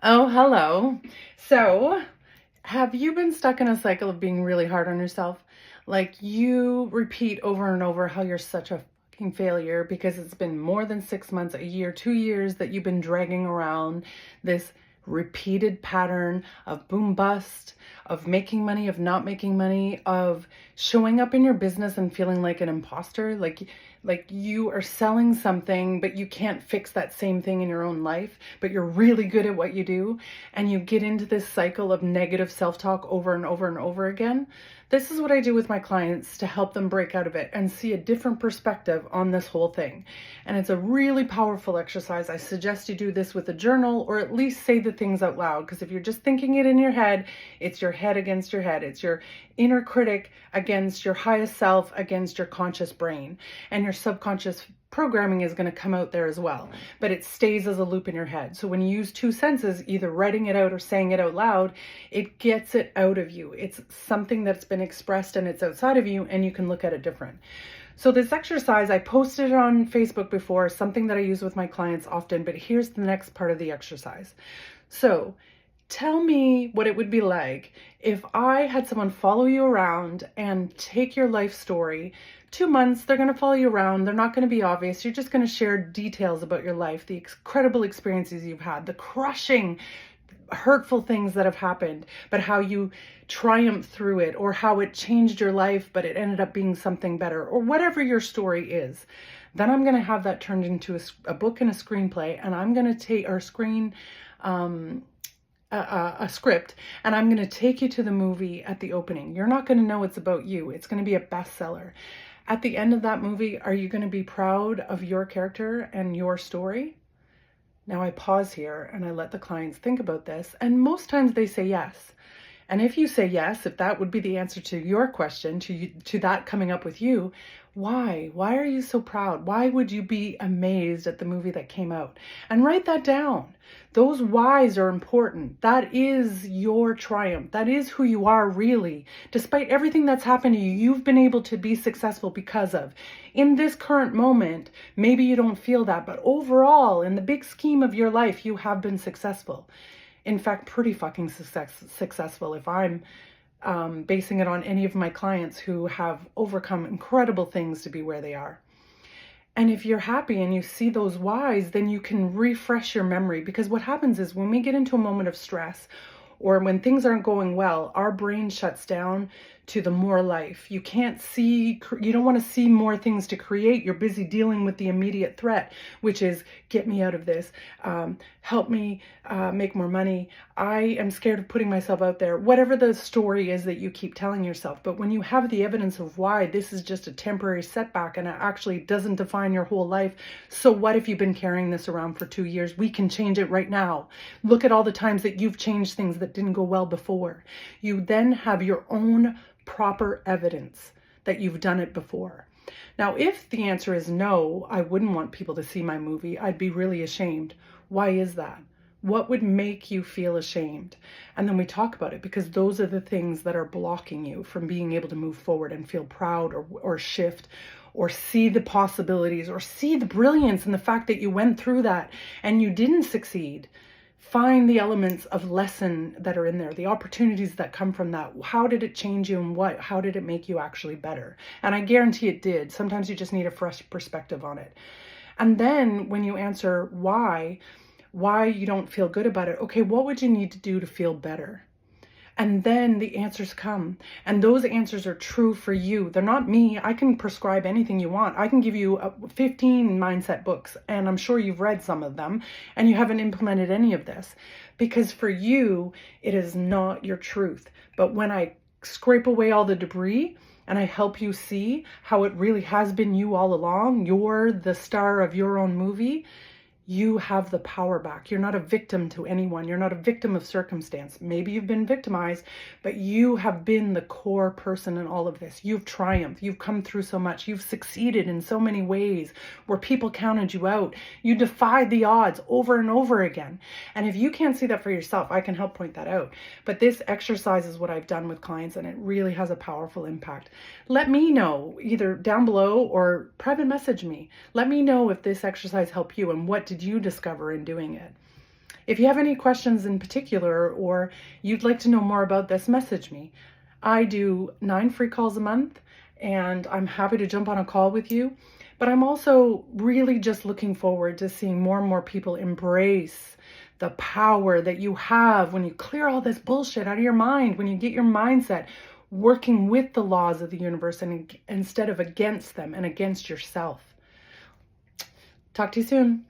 Oh, hello. So, have you been stuck in a cycle of being really hard on yourself? Like you repeat over and over how you're such a fucking failure because it's been more than 6 months, a year, 2 years that you've been dragging around this repeated pattern of boom bust, of making money, of not making money, of showing up in your business and feeling like an imposter, like you are selling something but you can't fix that same thing in your own life, but you're really good at what you do, and you get into this cycle of negative self-talk over and over and over again. This is what I do with my clients to help them break out of it and see a different perspective on this whole thing. And it's a really powerful exercise. I suggest you do this with a journal, or at least say the things out loud, because if you're just thinking it in your head, it's your head against your head. It's your inner critic against your highest self, against your conscious brain. And your subconscious programming is going to come out there as well, but it stays as a loop in your head. So when you use two senses, either writing it out or saying it out loud, it gets it out of you. It's something that's been expressed and it's outside of you, and you can look at it different. So this exercise, I posted it on Facebook before, something that I use with my clients often, but here's the next part of the exercise. So tell me what it would be like if I had someone follow you around and take your life story. 2 months, they're going to follow you around. They're not going to be obvious. You're just going to share details about your life, the incredible experiences you've had, the crushing, hurtful things that have happened, but how you triumphed through it, or how it changed your life, but it ended up being something better, or whatever your story is. Then I'm going to have that turned into a book and a screenplay, and I'm going to take our screen, a script, and I'm going to take you to the movie at the opening. You're not going to know it's about you. It's going to be a bestseller. At the end of that movie, are you going to be proud of your character and your story? Now I pause here and I let the clients think about this, and most times they say yes. And if you say yes, if that would be the answer to your question, to that coming up with you, why? Why are you so proud? Why would you be amazed at the movie that came out? And write that down. Those whys are important. That is your triumph. That is who you are really. Despite everything that's happened to you, you've been able to be successful because of. In this current moment, maybe you don't feel that, but overall, in the big scheme of your life, you have been successful. In fact, pretty fucking successful if I'm basing it on any of my clients who have overcome incredible things to be where they are. And if you're happy and you see those whys, then you can refresh your memory, because what happens is when we get into a moment of stress or when things aren't going well, our brain shuts down to the more life. You can't see, you don't want to see more things to create. You're busy dealing with the immediate threat, which is get me out of this, help me make more money. I am scared of putting myself out there, whatever the story is that you keep telling yourself. But when you have the evidence of why this is just a temporary setback and it actually doesn't define your whole life, so what if you've been carrying this around for 2 years? We can change it right now. Look at all the times that you've changed things that didn't go well before. You then have your own proper evidence that you've done it before. Now, if the answer is no, I wouldn't want people to see my movie. I'd be really ashamed. Why is that? What would make you feel ashamed? And then we talk about it, because those are the things that are blocking you from being able to move forward and feel proud, or shift, or see the possibilities, or see the brilliance in the fact that you went through that and you didn't succeed. Find the elements of lesson that are in there, the opportunities that come from that. How did it change you, and how did it make you actually better? And I guarantee it did. Sometimes you just need a fresh perspective on it. And then when you answer why you don't feel good about it, okay, what would you need to do to feel better? And then the answers come. And those answers are true for you. They're not me. I can prescribe anything you want. I can give you 15 mindset books, and I'm sure you've read some of them, and you haven't implemented any of this. Because for you, it is not your truth. But when I scrape away all the debris and I help you see how it really has been you all along, you're the star of your own movie, you have the power back. You're not a victim to anyone. You're not a victim of circumstance. Maybe you've been victimized, but you have been the core person in all of this. You've triumphed. You've come through so much. You've succeeded in so many ways where people counted you out. You defied the odds over and over again. And if you can't see that for yourself, I can help point that out. But this exercise is what I've done with clients, and it really has a powerful impact. Let me know either down below or private message me. Let me know if this exercise helped you, and what did you discover in doing it? If you have any questions in particular, or you'd like to know more about this, message me. I do 9 free calls a month, and I'm happy to jump on a call with you. But I'm also really just looking forward to seeing more and more people embrace the power that you have when you clear all this bullshit out of your mind, when you get your mindset working with the laws of the universe and instead of against them and against yourself. Talk to you soon.